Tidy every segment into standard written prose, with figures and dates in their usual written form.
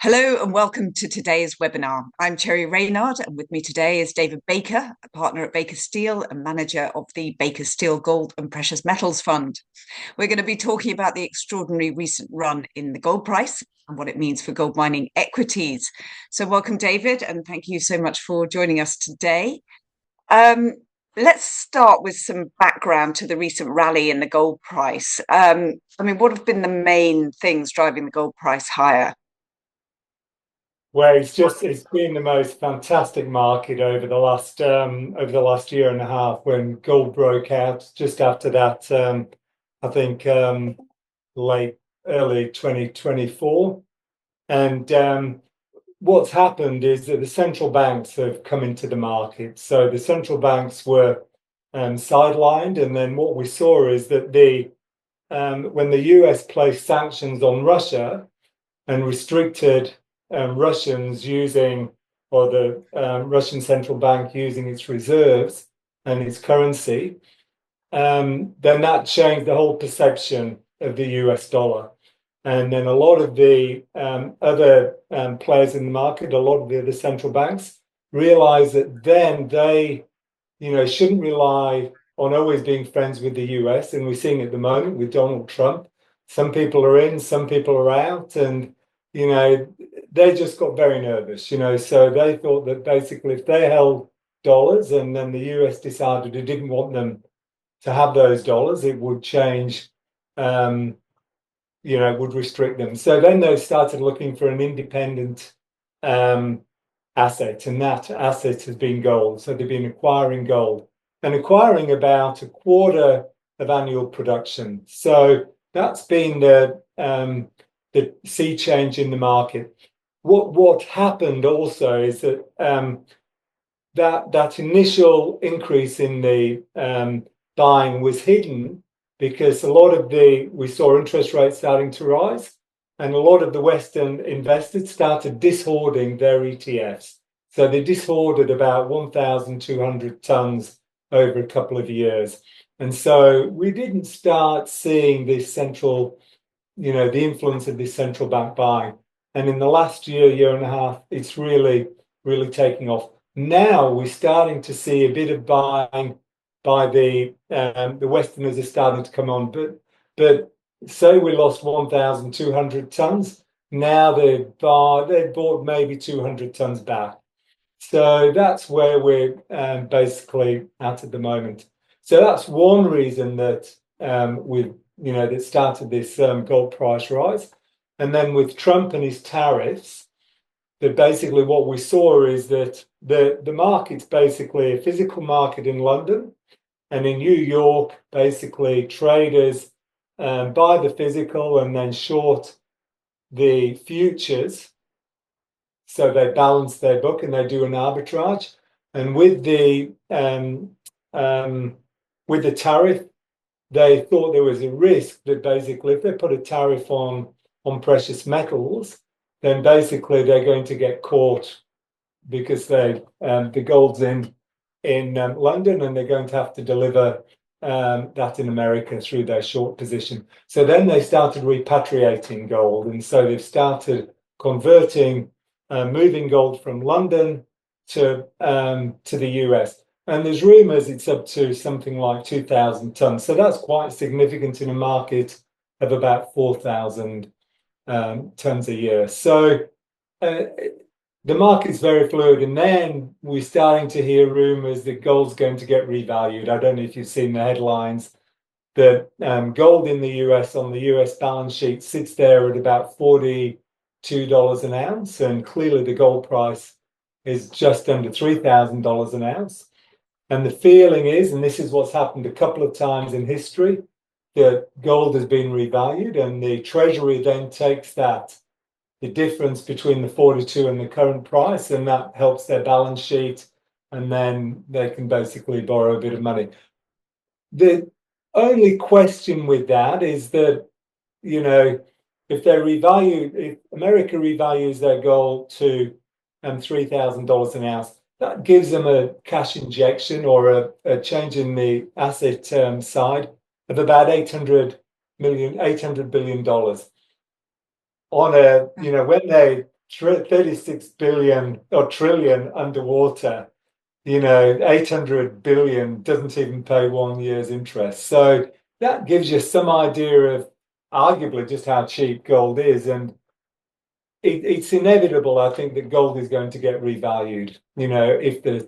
Hello and welcome to today's webinar. I'm Cherry Reynard, and with me today is David Baker, a partner at Baker Steel and manager of the Baker Steel Gold and Precious Metals Fund. We're going to be talking about the extraordinary recent run in the gold price and what it means for gold mining equities. So welcome, David, and thank you so much for joining us today. Let's start with some background to the recent rally in the gold price. What have been the main things driving the gold price higher? Well, it's been the most fantastic market over the last year and a half when gold broke out just after that. I think late early 2024, and what's happened is that the central banks have come into the market. So the central banks were sidelined, and then what we saw is that when the US placed sanctions on Russia and restricted Russians using, or the Russian central bank using its reserves and its currency, then that changed the whole perception of the US dollar. And then a lot of the other players in the market, a lot of the other central banks, realized that then they, shouldn't rely on always being friends with the US. And we're seeing at the moment with Donald Trump, some people are in, some people are out, and they just got very nervous, so they thought that basically if they held dollars and then the US decided it didn't want them to have those dollars, it would change, would restrict them. So then they started looking for an independent asset, and that asset has been gold. So they've been acquiring gold and acquiring about a quarter of annual production. So that's been the sea change in the market. What happened also is that that initial increase in the buying was hidden because we saw interest rates starting to rise, and a lot of the Western investors started dishoarding their ETFs. So they dishoarded about 1,200 tons over a couple of years. And so we didn't start seeing this the influence of this central bank buying. And in the last year and a half, it's really, really taking off. Now we're starting to see a bit of buying by the Westerners are starting to come on. But say we lost 1,200 tons, now they've bought maybe 200 tons back. So that's where we're basically at the moment. So that's one reason that that started this gold price rise. And then with Trump and his tariffs, that basically what we saw is that the market's basically a physical market in London, and in New York, basically traders buy the physical and then short the futures. So they balance their book and they do an arbitrage. And with the tariff, they thought there was a risk that basically if they put a tariff on precious metals, then basically they're going to get caught because the gold's in London and they're going to have to deliver that in America through their short position. So then they started repatriating gold, and so they've started converting, moving gold from London to the US. And there's rumours it's up to something like 2,000 tons. So that's quite significant in a market of about 4,000 tons a year. So the market's very fluid. And then we're starting to hear rumours that gold's going to get revalued. I don't know if you've seen the headlines that gold in the US on the US balance sheet sits there at about $42 an ounce. And clearly the gold price is just under $3,000 an ounce. And the feeling is, and this is what's happened a couple of times in history, that gold has been revalued, and the Treasury then takes the difference between the 42 and the current price, and that helps their balance sheet, and then they can basically borrow a bit of money. The only question with that is that, if America revalues their gold to $3,000 an ounce, that gives them a cash injection or a change in the asset side of about $800 billion. On when 36 billion or trillion underwater, 800 billion doesn't even pay 1 year's interest. So that gives you some idea of arguably just how cheap gold is. And it's inevitable, I think, that gold is going to get revalued. If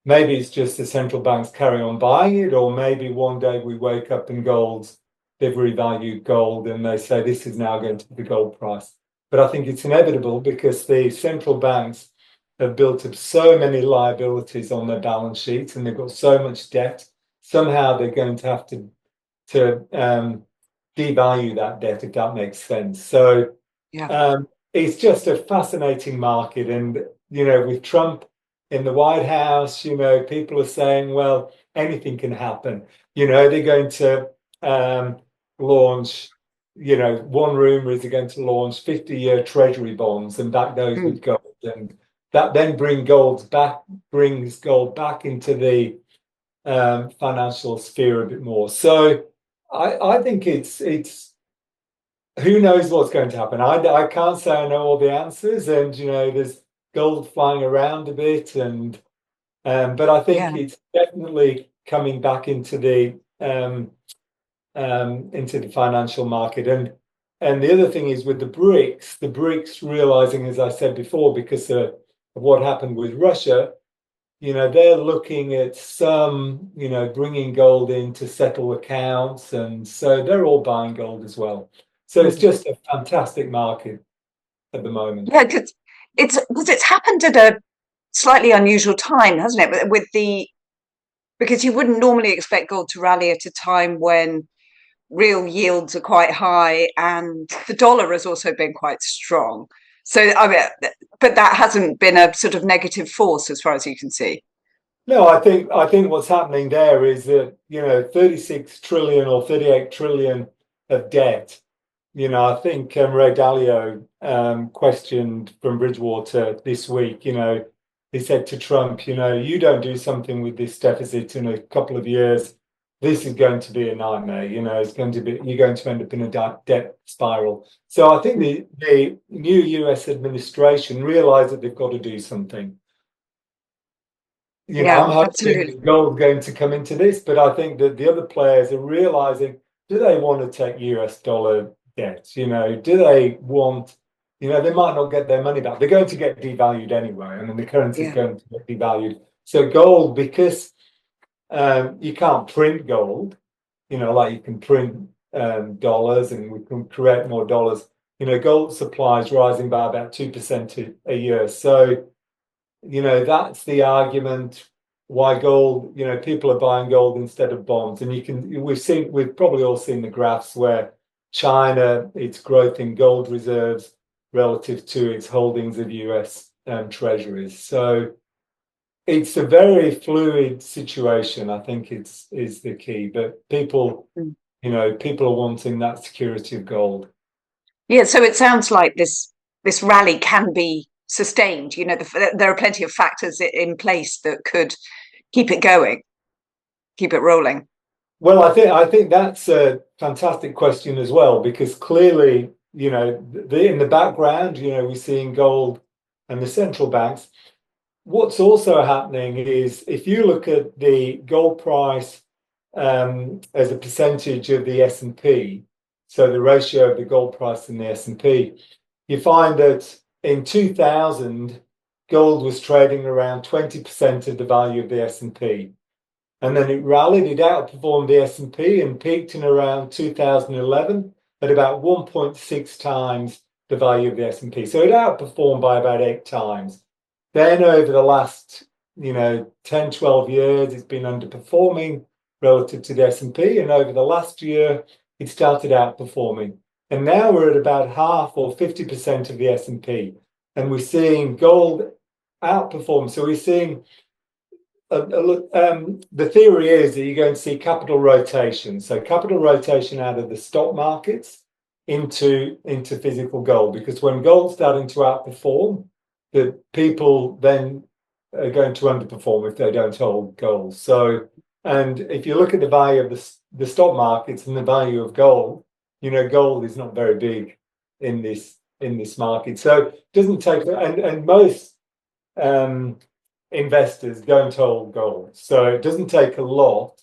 maybe it's just the central banks carry on buying it, or maybe one day we wake up and they've revalued gold and they say this is now going to be the gold price. But I think it's inevitable because the central banks have built up so many liabilities on their balance sheets and they've got so much debt. Somehow they're going to have to devalue that debt, if that makes sense. So it's just a fascinating market. And, with Trump in the White House, people are saying, well, anything can happen. They're going to launch, one rumor is they're going to launch 50-year treasury bonds and back those with gold. And that then brings gold back into the financial sphere a bit more. So I think it's who knows what's going to happen. I can't say I know all the answers, and there's gold flying around a bit, and but I think it's definitely coming back into the financial market. And the other thing is with the BRICS realizing, as I said before, because of what happened with Russia, they're looking at some, bringing gold in to settle accounts, and so they're all buying gold as well. So it's just a fantastic market at the moment. Yeah, because it's happened at a slightly unusual time, hasn't it? Because you wouldn't normally expect gold to rally at a time when real yields are quite high and the dollar has also been quite strong. So, but that hasn't been a sort of negative force as far as you can see. No, I think what's happening there is that 36 trillion or 38 trillion of debt. I think Ray Dalio questioned from Bridgewater this week. He said to Trump, you don't do something with this deficit in a couple of years, this is going to be a nightmare. You're going to end up in a debt spiral. So I think the new US administration realized that they've got to do something. I'm hoping that gold's going to come into this, but I think that the other players are realizing, do they want to take US dollar debt? Do they want, they might not get their money back. They're going to get devalued anyway. I mean, the currency is going to get devalued. So gold, because you can't print gold, like you can print dollars and we can create more dollars. Gold supply is rising by about 2% a year. So, that's the argument why gold, people are buying gold instead of bonds. And we've probably all seen the graphs where China, its growth in gold reserves relative to its holdings of US treasuries. So it's a very fluid situation. I think is the key, but people are wanting that security of gold. Yeah, so it sounds like this rally can be sustained. There are plenty of factors in place that could keep it going, keep it rolling. Well, I think that's a fantastic question as well, because clearly, in the background, we're seeing gold and the central banks. What's also happening is if you look at the gold price as a percentage of the S&P, so the ratio of the gold price and the S&P, you find that in 2000, gold was trading around 20% of the value of the S&P. And then it rallied, it outperformed the S&P and peaked in around 2011 at about 1.6 times the value of the S&P. So it outperformed by about 8 times. Then over the last, 10, 12 years, it's been underperforming relative to the S&P. And over the last year, it started outperforming. And now we're at about half or 50% of the S&P. And we're seeing gold outperform. So we're seeing, the theory is that you're going to see capital rotation. So capital rotation out of the stock markets into physical gold. Because when gold's starting to outperform, the people then are going to underperform if they don't hold gold. So, and if you look at the value of the stock markets and the value of gold, gold is not very big in this in this market. So it doesn't take, and most investors don't hold gold. So it doesn't take a lot.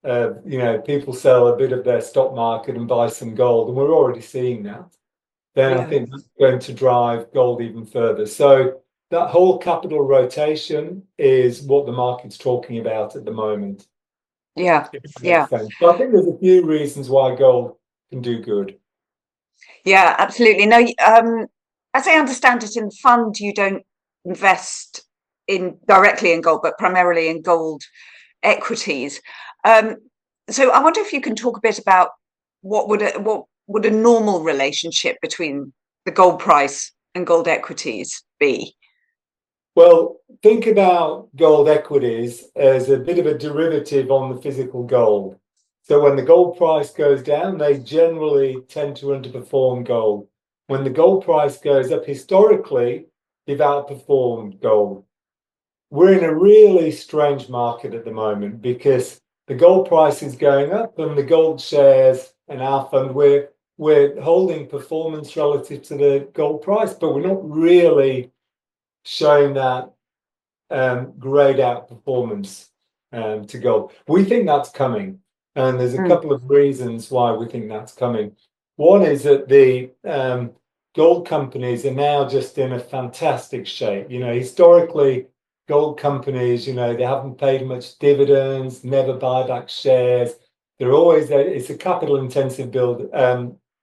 People sell a bit of their stock market and buy some gold, and we're already seeing that. Then I think that's going to drive gold even further. So that whole capital rotation is what the market's talking about at the moment. Yeah. Yeah. So I think there's a few reasons why gold can do good. Yeah, absolutely. No, as I understand it, in the fund, you don't invest directly in gold, but primarily in gold equities. So I wonder if you can talk a bit about what would a normal relationship between the gold price and gold equities be? Well, think about gold equities as a bit of a derivative on the physical gold. So when the gold price goes down, they generally tend to underperform gold. When the gold price goes up, historically, they've outperformed gold. We're in a really strange market at the moment because the gold price is going up and the gold shares and our fund, we're holding performance relative to the gold price, but we're not really showing that grayed out performance to gold. We think that's coming, and there's a couple of reasons why we think that's coming. One is that the gold companies are now just in a fantastic shape. Historically, gold companies, they haven't paid much dividends, never buy back shares. They're always it's a capital intensive build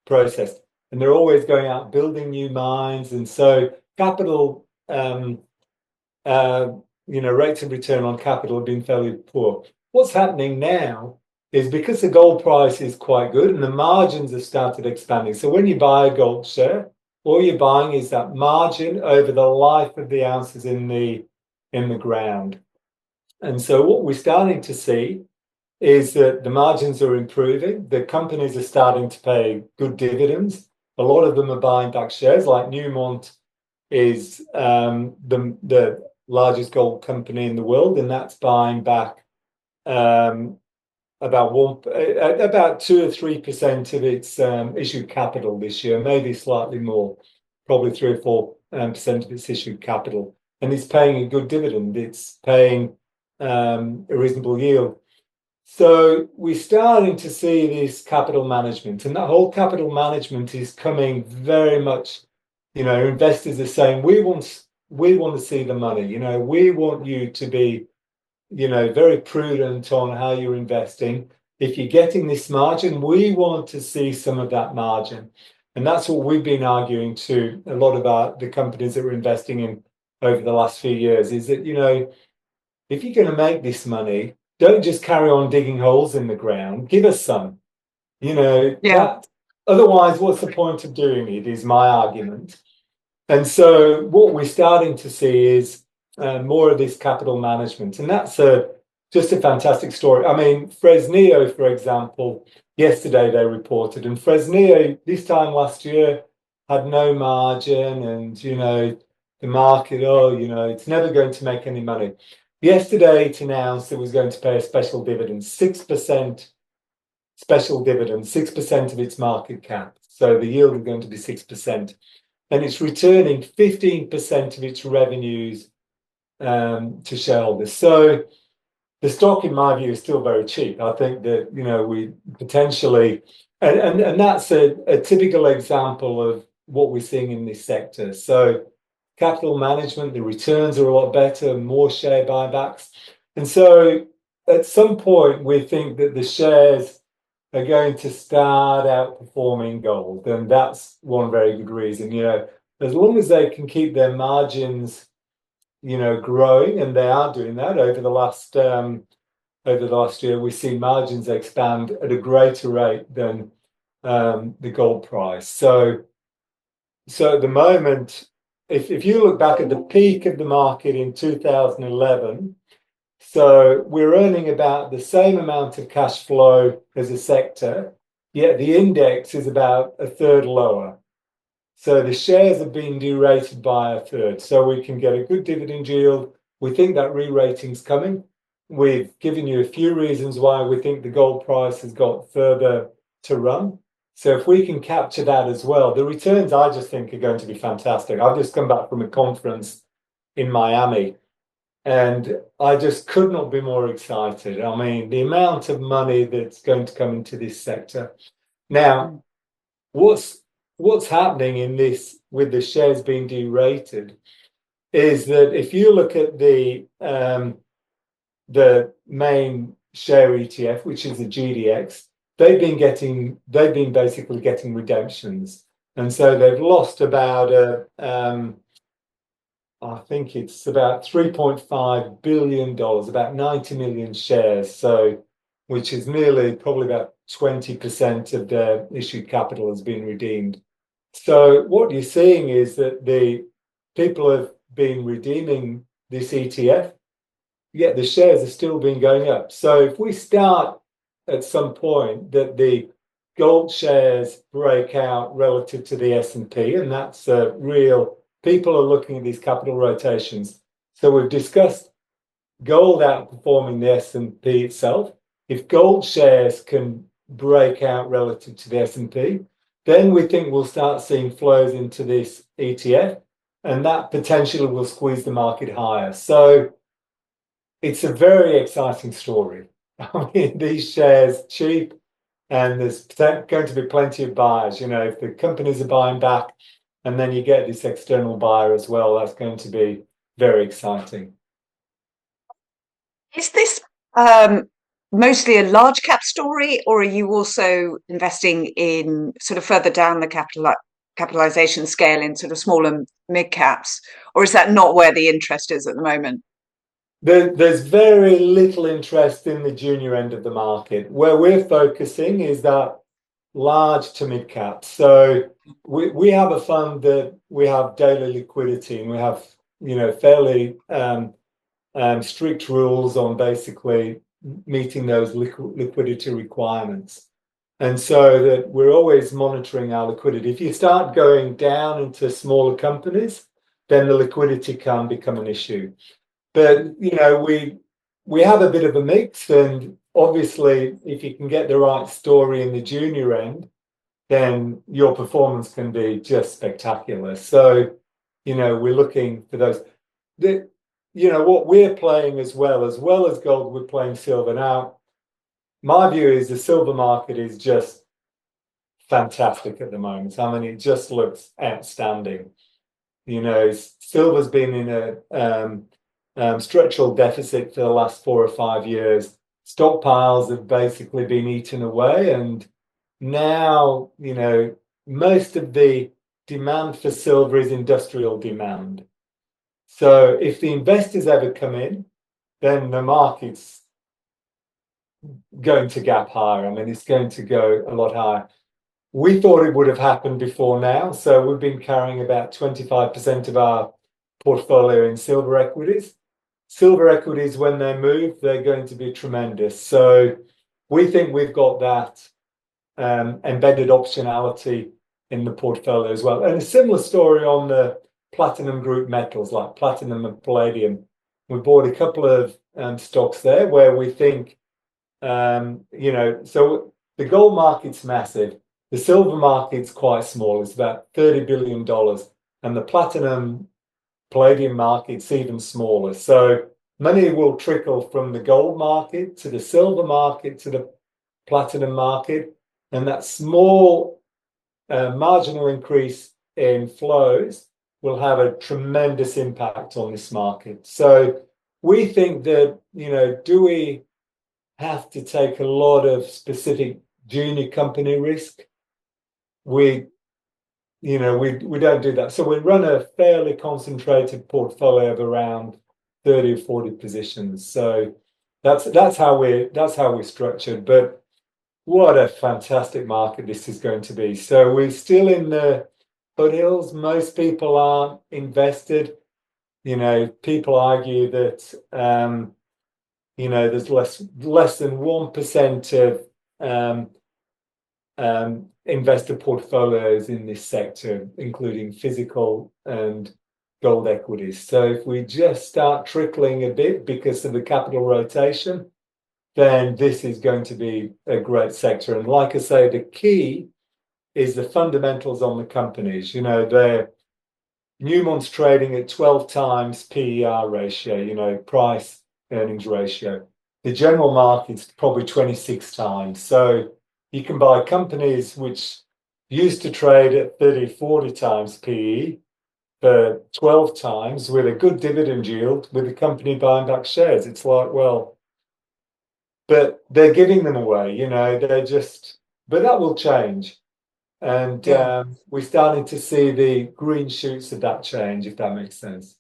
process, and they're always going out building new mines, and so capital rates of return on capital have been fairly poor. What's happening now is because the gold price is quite good and the margins have started expanding. So when you buy a gold share, all you're buying is that margin over the life of the ounces in the ground. And so what we're starting to see is that the margins are improving. The companies are starting to pay good dividends. A lot of them are buying back shares, like Newmont is the largest gold company in the world, and that's buying back about 2 or 3% of its issued capital this year, maybe slightly more, probably 3 or 4% of its issued capital, and it's paying a good dividend. It's paying a reasonable yield. So we're starting to see this capital management, and that whole capital management is coming very much. Investors are saying we want to see the money. We want you to be, very prudent on how you're investing. If you're getting this margin, we want to see some of that margin, and that's what we've been arguing to a lot of the companies that we're investing in over the last few years. Is that if you're going to make this money, don't just carry on digging holes in the ground. Give us some. Otherwise, what's the point of doing it? Is my argument. And so what we're starting to see is more of this capital management. And that's just a fantastic story. I mean, Fresnillo, for example, yesterday they reported, and Fresnillo this time last year had no margin, and, the market, it's never going to make any money. Yesterday it announced it was going to pay a special dividend, 6% special dividend, 6% of its market cap. So the yield is going to be 6%. And it's returning 15% of its revenues to shareholders. So the stock, in my view, is still very cheap. I think that, we potentially, and that's a typical example of what we're seeing in this sector. So capital management, the returns are a lot better, more share buybacks. And so at some point, we think that the shares are going to start outperforming gold, and that's one very good reason. As long as they can keep their margins, growing, and they are doing that over the last year, we see margins expand at a greater rate than the gold price. So at the moment, if you look back at the peak of the market in 2011. So we're earning about the same amount of cash flow as a sector, yet the index is about a third lower. So the shares have been derated by a third. So we can get a good dividend yield. We think that re-rating's coming. We've given you a few reasons why we think the gold price has got further to run. So if we can capture that as well, the returns I just think are going to be fantastic. I've just come back from a conference in Miami, and I just could not be more excited. I mean, the amount of money that's going to come into this sector. Now, what's happening in this with the shares being derated is that if you look at the main share ETF, which is the GDX, they've been basically getting redemptions, and so they've lost about I think it's about $3.5 billion, about 90 million shares. So, which is nearly probably about 20% of their issued capital has been redeemed. So what you're seeing is that the people have been redeeming this ETF, yet the shares are still been going up. So if we start at some point that the gold shares break out relative to the S&P, and that's a real, people are looking at these capital rotations. So we've discussed gold outperforming the S&P itself. If gold shares can break out relative to the S&P, then we think we'll start seeing flows into this ETF, and that potentially will squeeze the market higher. So it's a very exciting story. I mean, these shares cheap, and there's going to be plenty of buyers. You know, if the companies are buying back, and then you get this external buyer as well, that's going to be very exciting. Is this mostly a large cap story, or are you also investing in sort of further down the capitalization scale in sort of smaller mid caps, or is that not where the interest is at the moment? There's very little interest in the junior end of the market. Where we're focusing is that large to mid cap. So we have a fund that we have daily liquidity, and we have, you know, fairly strict rules on basically meeting those liquidity requirements. And so that we're always monitoring our liquidity. If you start going down into smaller companies, then the liquidity can become an issue. But, you know, we have a bit of a mix, and obviously if you can get the right story in the junior end, then your performance can be just spectacular. So, you know, we're looking for those. You know, what we're playing as well as gold, we're playing silver. Now, my view is the silver market is just fantastic at the moment. I mean, it just looks outstanding. You know, silver's been in a structural deficit for the last 4 or 5 years. Stockpiles have basically been eaten away, and now, you know, most of the demand for silver is industrial demand. So if the investors ever come in, then the market's going to gap higher. I mean, it's going to go a lot higher. We thought it would have happened before now. So we've been carrying about 25% of our portfolio in silver equities. Silver equities, when they move, they're going to be tremendous. So we think we've got that embedded optionality in the portfolio as well. And a similar story on the platinum group metals like platinum and palladium. We bought a couple of stocks there where we think, you know, so the gold market's massive. The silver market's quite small. It's about $30 billion. And the platinum palladium market's even smaller. So money will trickle from the gold market to the silver market to the platinum market. And that small marginal increase in flows will have a tremendous impact on this market. So we think that, you know, do we have to take a lot of specific junior company risk? We don't do that. So we run a fairly concentrated portfolio of around 30 or 40 positions. So that's how we're structured. But what a fantastic market this is going to be. So we're still in the foothills. Most people aren't invested. You know, people argue that you know, there's less than 1% of investor portfolios in this sector, including physical and gold equities. So if we just start trickling a bit because of the capital rotation, then this is going to be a great sector. And like I say, the key is the fundamentals on the companies. You know, Newmont's trading at 12 times PER ratio, you know, price earnings ratio. The general market's probably 26 times. So you can buy companies which used to trade at 30, 40 times PE for 12 times with a good dividend yield with the company buying back shares. It's like, well, but they're giving them away, you know, but that will change. And we're starting to see the green shoots of that change, if that makes sense.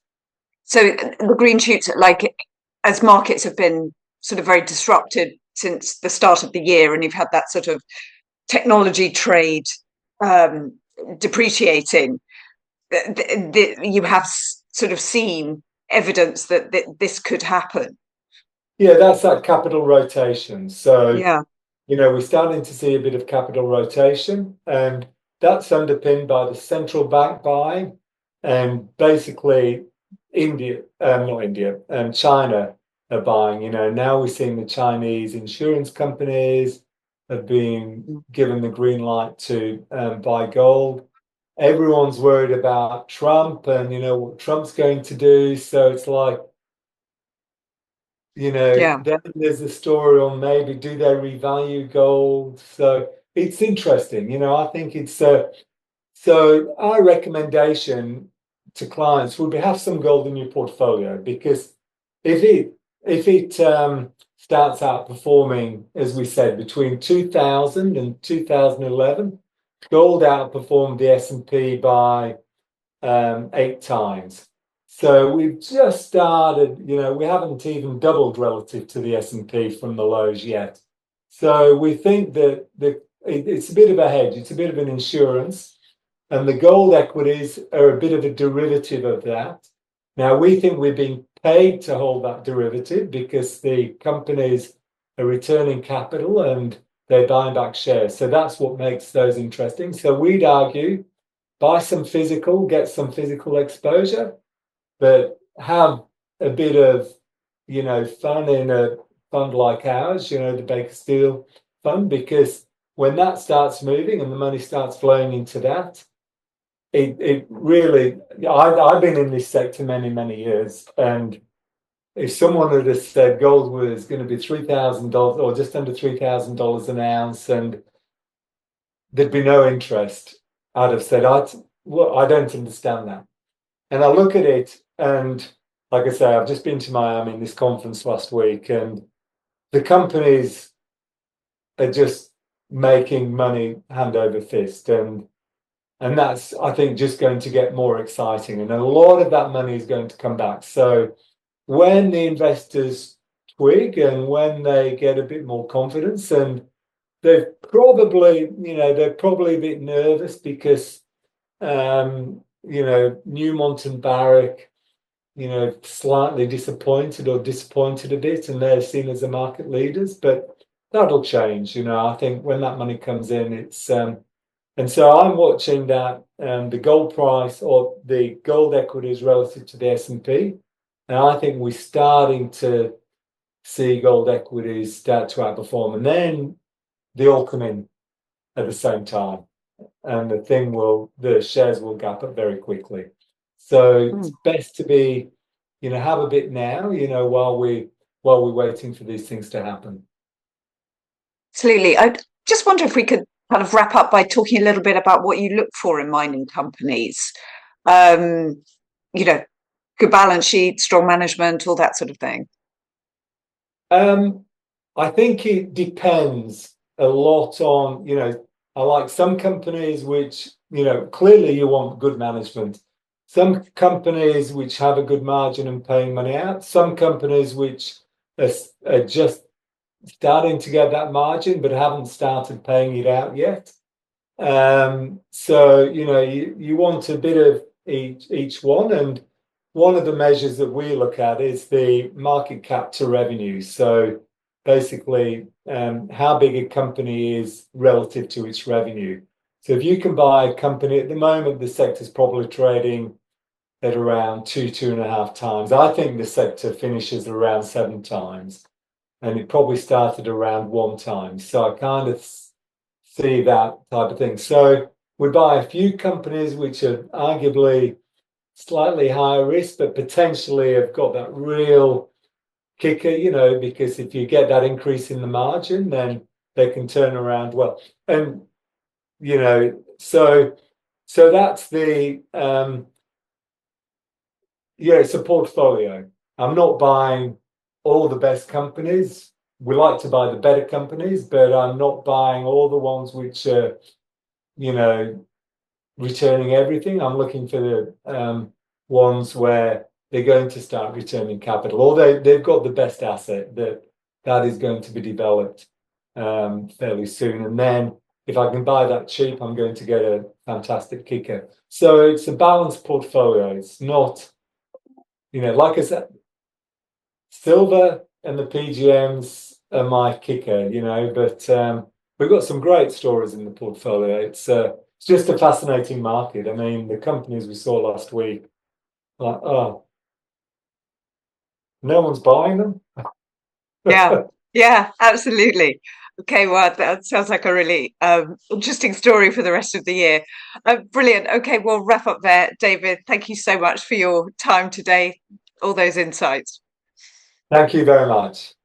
So the green shoots, like as markets have been sort of very disrupted since the start of the year, and you've had that sort of technology trade um, depreciating, you have sort of seen evidence that this could happen. Yeah, that's that capital rotation. So, Yeah. you know, we're starting to see a bit of capital rotation, and that's underpinned by the central bank buying, and basically not India, China are buying. You know, now we're seeing the Chinese insurance companies have been given the green light to buy gold. Everyone's worried about Trump and, you know, what Trump's going to do. So it's like, you know, Yeah. then there's the story on maybe do they revalue gold? So it's interesting. You know, I think it's so our recommendation to clients would be have some gold in your portfolio, because if it starts outperforming, as we said, between 2000 and 2011, gold outperformed the S&P by 8 times. So we've just started, you know, we haven't even doubled relative to the S&P from the lows yet. So we think that it's a bit of a hedge, it's a bit of an insurance, and the gold equities are a bit of a derivative of that. Now, we think we're being paid to hold that derivative because the companies are returning capital and they're buying back shares. So that's what makes those interesting. So we'd argue buy some physical, get some physical exposure, but have a bit of, you know, fun in a fund like ours, you know, the Baker Steel fund, because when that starts moving and the money starts flowing into that, it really, I've been in this sector many, many years. And if someone had just said gold was going to be $3,000 or just under $3,000 an ounce and there'd be no interest, I'd have said, well, I don't understand that. And I look at it, and like I say, I've just been to Miami in this conference last week, and the companies are just making money hand over fist, and that's, I think, just going to get more exciting, and a lot of that money is going to come back. So when the investors twig and when they get a bit more confidence, and they're probably, you know, they're probably a bit nervous because you know, Newmont and Barrick, you know, slightly disappointed a bit, and they're seen as the market leaders, but that'll change. You know, I think when that money comes in, it's and so I'm watching that the gold price or the gold equities relative to the S&P, and I think we're starting to see gold equities start to outperform, and then they all come in at the same time, and the shares will gap up very quickly. So it's best to be, you know, have a bit now, you know, while we're waiting for these things to happen. Absolutely. I just wonder if we could kind of wrap up by talking a little bit about what you look for in mining companies. You know, good balance sheet, strong management, all that sort of thing. I think it depends a lot on, you know, I like some companies which, you know, clearly you want good management. Some companies which have a good margin and paying money out. Some companies which are just starting to get that margin but haven't started paying it out yet. So, you know, you want a bit of each one. And one of the measures that we look at is the market cap to revenue. So basically, how big a company is relative to its revenue. So if you can buy a company at the moment, the sector's probably trading at around 2.5 times. I think the sector finishes around 7 times, and it probably started around 1 time. So I kind of see that type of thing. So we buy a few companies which are arguably slightly higher risk, but potentially have got that real kicker, because if you get that increase in the margin, then they can turn around well. And, so that's the, it's a portfolio. I'm not buying all the best companies. We like to buy the better companies, but I'm not buying all the ones which are, returning everything. I'm looking for the ones where they're going to start returning capital, or they've got the best asset that is going to be developed fairly soon. And then if I can buy that cheap, I'm going to get a fantastic kicker. So it's a balanced portfolio. It's not, like I said, silver and the PGMs are my kicker, but we've got some great stories in the portfolio. It's just a fascinating market. I mean, the companies we saw last week, like, oh, no one's buying them. Yeah, yeah, absolutely. Okay, well, that sounds like a really interesting story for the rest of the year. Brilliant. Okay, we'll wrap up there, David. Thank you so much for your time today, all those insights. Thank you very much.